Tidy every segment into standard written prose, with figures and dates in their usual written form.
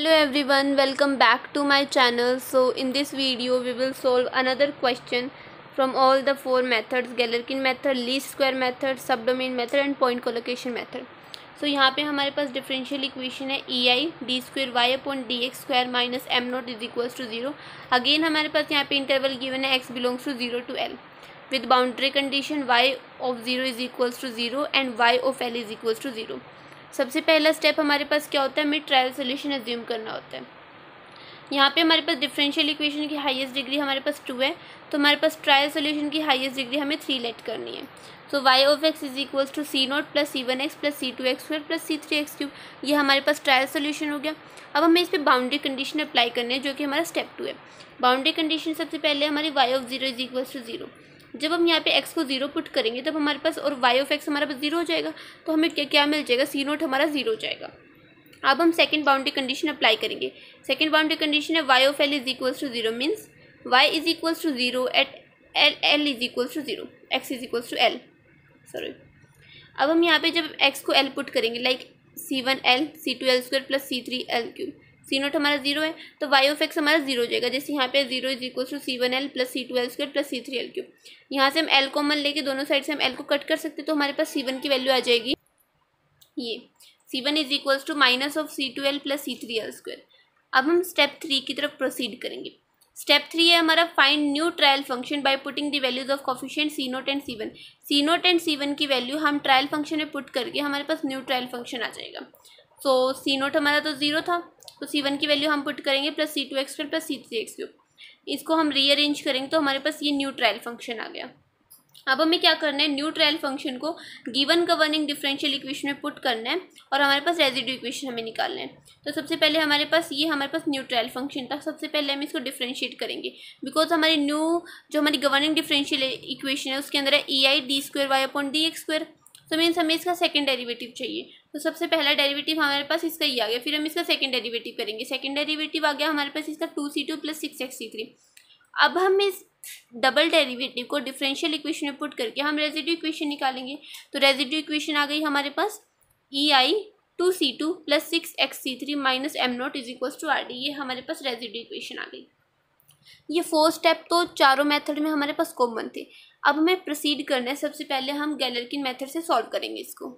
Hello everyone, welcome back to my channel. So in this video we will solve another question from all the four methods: Galerkin method, least square method, subdomain method and point collocation method. So यहाँ पे हमारे पास differential equation है ei D square Y upon D X square minus M not is equals to zero. Again हमारे पास यहाँ पे interval given है x belongs to 0 to l with boundary condition y of 0 is equals to 0 and y of l is equals to 0. सबसे पहला step हमारे पास क्या होता है, हमें ट्रायल सोल्यूशन एज्यूम करना होता है. यहाँ पे हमारे पास डिफरेंशियल इक्वेशन की हाईएस्ट डिग्री हमारे पास 2 है, तो हमारे पास ट्रायल सोल्यूशन की हाईएस्ट डिग्री हमें 3 लेट करनी है. So y of x is equals to C naught plus C one X plus C two X square plus C three X cube. ये हमारे पास ट्रायल सोल्यूशन हो गया. अब हमें इस पर बाउंड्री कंडीशन अप्लाई करनी है जो कि हमारा स्टेप 2 है. बाउंड्री कंडीशन सबसे पहले हमारी y of 0 is equals to 0. जब हम यहाँ पे x को 0 पुट करेंगे तब हमारे पास और y ऑफ x हमारा पास 0 हो जाएगा, तो हमें क्या मिल जाएगा, सी नोट हमारा 0 हो जाएगा. अब हम सेकंड बाउंड्री कंडीशन अप्लाई करेंगे. सेकंड बाउंड्री कंडीशन है y of l is equals to 0 means y is equals to 0 at l is equals to 0, x is equals to l. Sorry. अब हम यहाँ पे जब x को l पुट करेंगे like c1l c2l square plus c3l cube, C naught हमारा 0 है तो y ऑफ x हमारा 0 हो जाएगा. जैसे यहाँ पे 0 is equal to c1l plus c2l square plus c3l cube. यहाँ से हम l कॉमन लेके दोनों साइड से हम l को कट कर सकते, तो हमारे पास c1 की वैल्यू आ जाएगी ये c1 is equal to minus of c2l plus c3l square. अब हम स्टेप 3 की तरफ प्रोसीड करेंगे. स्टेप 3 है हमारा find new trial function by putting the values of coefficient c note and c1. c note and c1 की value हम trial function में पुट करके हमारे पास न्यू ट्रायल फंक्शन आ जाएगा. सो सी नोट हमारा तो 0 था, तो c1 की वैल्यू हम पुट करेंगे plus c2x square plus c3x cube. इसको हम रीअरेंज करेंगे तो हमारे पास ये न्यू ट्रायल फंक्शन आ गया. अब हमें क्या करना है, न्यू ट्रायल फंक्शन को गिवन गवर्निंग डिफरेंशियल इक्वेशन में पुट करना है और हमारे पास रेजिड्यू इक्वेशन हमें निकालना है. तो सबसे पहले हमारे पास न्यू ट्रायल फंक्शन था. सबसे पहले हम इसको डिफरेंशिएट करेंगे बिकॉज हमारी हमारी गवर्निंग डिफरेंशियल इक्वेशन है उसके अंदर है ei D square Y upon D X square. तो मीन्स हमें इसका सेकंड डेरिवेटिव चाहिए. तो सबसे पहला डेरिवेटिव हमारे पास इसका ही आ गया, फिर हम इसका सेकंड डेरिवेटिव करेंगे. सेकंड डेरिवेटिव आ गया हमारे पास इसका 2c2 प्लस 6xc3. अब हम इस डबल डेरिवेटिव को डिफरेंशियल इक्वेशन में पुट करके हम रेजिड्यू इक्वेशन निकालेंगे. तो रेजिड्यू इक्वेशन आ गई हमारे पास ei 2c2 plus 6xc3 minus M not is equal to R D. ये हमारे पास रेजिड्यू इक्वेशन आ गई. ये 4 स्टेप तो चारों मेथड में हमारे पास कॉमन थे. अब हमें प्रोसीड करना है. सबसे पहले हम गैलरकिन मेथड से सॉल्व करेंगे इसको.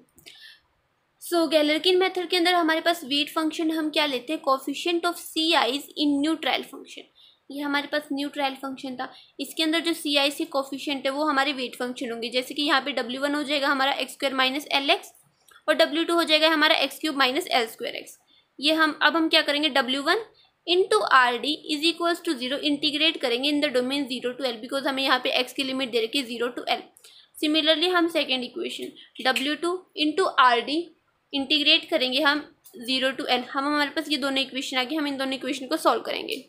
सो गैलरकिन मेथड के अंदर हमारे पास वेट फंक्शन हम क्या लेते हैं, coefficient of C I's in new trial function. ये हमारे पास न्यू ट्रायल फंक्शन था. इसके अंदर जो सी आई सी कोफिशिएंट है वो हमारे वेट फंक्शन होंगे. जैसे कि यहाँ पे w1 हो जाएगा हमारा x square minus l x और w2 हो जाएगा हमारा x cube minus l square x. ये हम क्या करेंगे, w1 into R D is equals to 0 integrate करेंगे in the domain 0 to l because हमें यहाँ पे x की लिमिट दे रखी है 0 to l. सिमिलरली हम second equation w2 into R D integrate करेंगे हम 0 to l. हमारे पास ये दोनों इक्वेशन आ गए. हम इन दोनों इक्वेशन को सॉल्व करेंगे.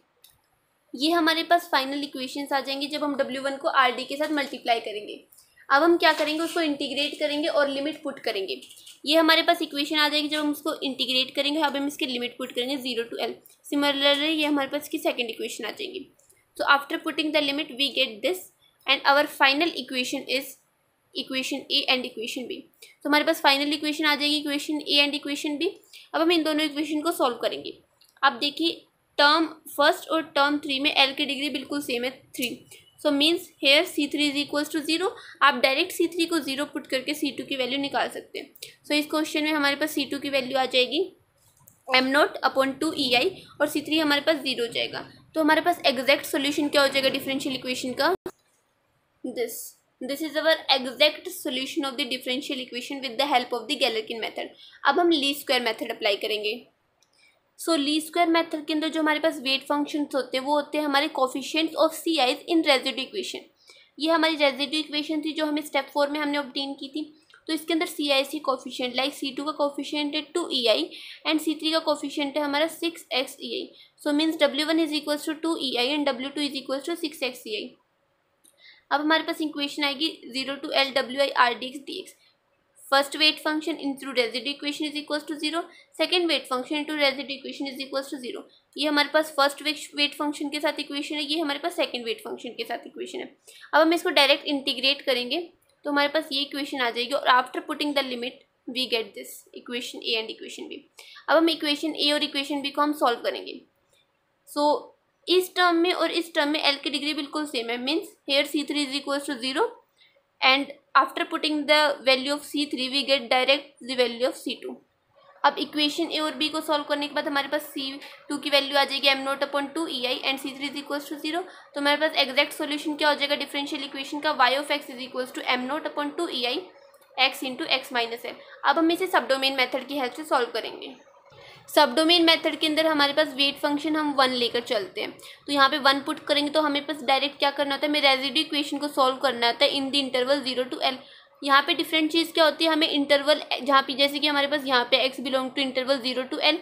ये हमारे पास फाइनल इक्वेशंस आ जाएंगे जब हम w1 को आर डी के साथ मल्टीप्लाई करेंगे. अब हम क्या करेंगे, उसको इंटीग्रेट करेंगे और लिमिट पुट करेंगे. ये हमारे पास इक्वेशन आ जाएगी जब हम उसको इंटीग्रेट करेंगे. अब हम इसकी लिमिट पुट करेंगे 0 to l. सिमिलरली ये हमारे पास की सेकंड इक्वेशन आ जाएगी. So after putting the limit we get this and our final equation is equation A and equation B. तो हमारे पास फाइनल इक्वेशन आ जाएगी equation A and equation B. अब हम इन दोनों इक्वेशन को सॉल्व करेंगे. अब देखिए टर्म फर्स्ट और टर्म 3 में l की डिग्री बिल्कुल सेम है 3. So means here c3 is equals to 0. आप डायरेक्ट c3 को 0 पुट करके c2 की वैल्यू निकाल सकते हैं. सो इस क्वेश्चन में हमारे पास c2 की वैल्यू आ जाएगी m नॉट अपॉन 2 ei और c3 हमारे पास 0 हो जाएगा. तो हमारे पास एग्जैक्ट सोल्यूशन क्या हो जाएगा डिफरेंशियल इक्वेशन का, this is our exact solution of the differential equation with the help of the Galerkin method. अब हम लीस्ट स्क्वायर मेथड अप्लाई करेंगे. सो लीस्ट स्क्वायर मेथड के अंदर जो हमारे पास वेट फंक्शंस होते हैं वो होते हैं हमारे coefficients of C I's in residue equation. ये हमारी रेजिड्यू इक्वेशन थी जो हमें स्टेप 4 में हमने ऑब्टेन की थी. तो इसके अंदर सी आई सी कोफिशिएंट लाइक c2 का कोफिशिएंट है 2 ei एंड c3 का कोफिशिएंट है हमारा 6xei. So means w1 is equals to 2 ei and w2 is equals to 6xei. अब हमारे पास इक्वेशन आएगी 0 to l wi r dx dx. First weight function into residue equation is equals to 0. Second weight function into residue equation is equals to 0. ये हमारे पास first weight function के साथ equation है. ये हमारे पास सेकेंड वेट फंक्शन के साथ equation है. अब हम इसको डायरेक्ट इंटीग्रेट करेंगे तो हमारे पास ये इक्वेशन आ जाएगी और after putting the limit we get this equation A and equation B. अब हम इक्वेशन ए और इक्वेशन बी को हम सॉल्व करेंगे। सो इस टर्म में और इस टर्म में एल की डिग्री बिल्कुल सेम है, means here C3 is equal to 0 and after putting the value of C3 we get direct the value of C2। अब इक्वेशन ए और बी को सॉल्व करने के बाद हमारे पास C2 की वैल्यू आ जाएगी m0/2ei and C3 is equal to 0। तो हमारे पास एग्जैक्ट सॉल्यूशन क्या हो जाएगा डिफरेंशियल इक्वेशन का, y of x is equal to m0/2ei x into X minus L. अब हम इसे सब डोमेन मेथड की हेल्प से सॉल्व करेंगे। सब डोमेन मेथड के अंदर हमारे पास वेट फंक्शन हम 1 लेकर चलते हैं, तो यहाँ पे 1 पुट करेंगे तो हमें पास डायरेक्ट क्या करना होता है, हमें रेजिड्यू इक्वेशन को सॉल्व करना होता है in the interval 0 to l। यहाँ पे डिफरेंट चीज़ क्या होती है, हमें इंटरवल जहाँ पे जैसे कि हमारे पास यहाँ पे x belong to interval 0 to l।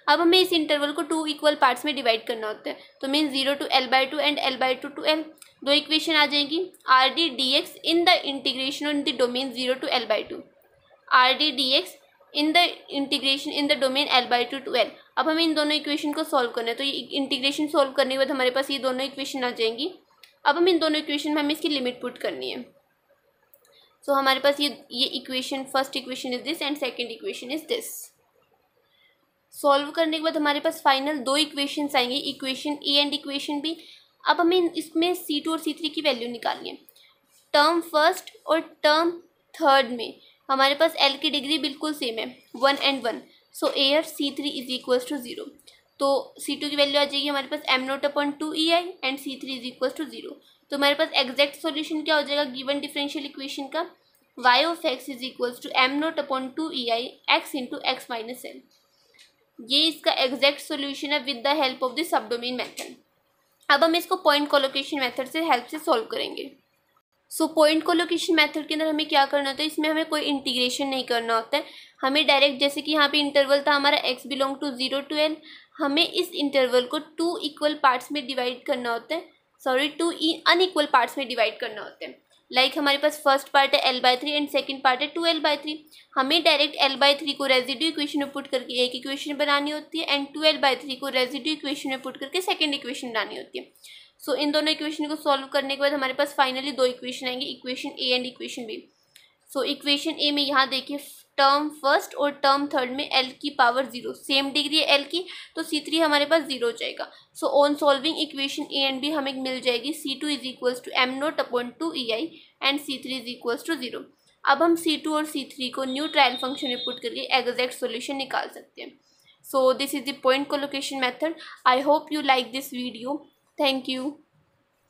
अब हमें इस इंटरवल को 2 इक्वल पार्ट्स में डिवाइड करना होता है, तो mean 0 to l/2 and l/2 to l। दो इक्वेशन आ जाएंगी, R D D x in the integration in the domain 0 to l/2, R D D x in the integration in the domain l/2 to l। अब हमें इन दोनों equation को solve करना है, तो ये इंटीग्रेशन सॉल्व करने के बाद हमारे पास ये दोनों इक्वेशन आ जाएंगी। अब हम इन दोनों इक्वेशन में हमें इसकी लिमिट पुट करनी है। सो हमारे पास ये equation, first equation is this and second equation is this. Solve करने के बाद हमारे पास फाइनल दो इक्वेशन आएंगे, equation A and equation B. अब हमें इसमें C2 और C3 की वैल्यू निकालनी है। टर्म फर्स्ट और टर्म थर्ड में हमारे पास L की डिग्री बिल्कुल सेम है, 1 and 1। So here C3 is equal to 0। तो C2 की वैल्यू आ जाएगी हमारे पास m0/2ei and C3 is equal to 0। तो हमारे पास एग्जैक्ट सॉल्यूशन क्या हो जाएगा गिवन डिफरेंशियल इक्वेशन का, y of x is equal to m0/2ei x into X minus L. ये इसका एग्जैक्ट सॉल्यूशन है with the help of the sub domain method. अब हम इसको पॉइंट कोलोकेशन मेथड से हेल्प से सॉल्व करेंगे। सो पॉइंट कोलोकेशन मेथड के अंदर हमें क्या करना होता है, इसमें हमें कोई इंटीग्रेशन नहीं करना होता है, हमें डायरेक्ट जैसे कि यहाँ पे इंटरवल था हमारा x belong to 0 to l, हमें इस इंटरवल को 2 इक्वल पार्ट्स में डिवाइड करना होता है, सॉरी 2 अनइक्वल पार्ट्स में डिवाइड करना होता है। लाइक हमारे पास फर्स्ट पार्ट है l/3 एंड सेकंड पार्ट है 2l/3। हमें डायरेक्ट l/3 को रेजिड्यू इक्वेशन में पुट करके एक इक्वेशन बनानी होती है एंड 2l/3 को रेजिड्यू इक्वेशन में पुट करके सेकंड इक्वेशन बनानी होती है। सो इन दोनों इक्वेशन को सॉल्व करने के बाद हमारे पास फाइनली दो इक्वेशन आएंगे, equation A and equation B. So equation A में यहाँ देखिए टर्म फर्स्ट और टर्म थर्ड में l की पावर 0 सेम डिग्री है l की, तो C3 हमारे पास 0 हो जाएगा। So on solving equation A and B हमें मिल जाएगी C2 is equals to m0/2ei and C3 is equals to 0। अब हम C2 और C3 को न्यू ट्रायल फंक्शन में पुट करके एग्जैक्ट सॉल्यूशन निकाल सकते हैं। So this is the point collocation method. I hope you like this video. Thank you.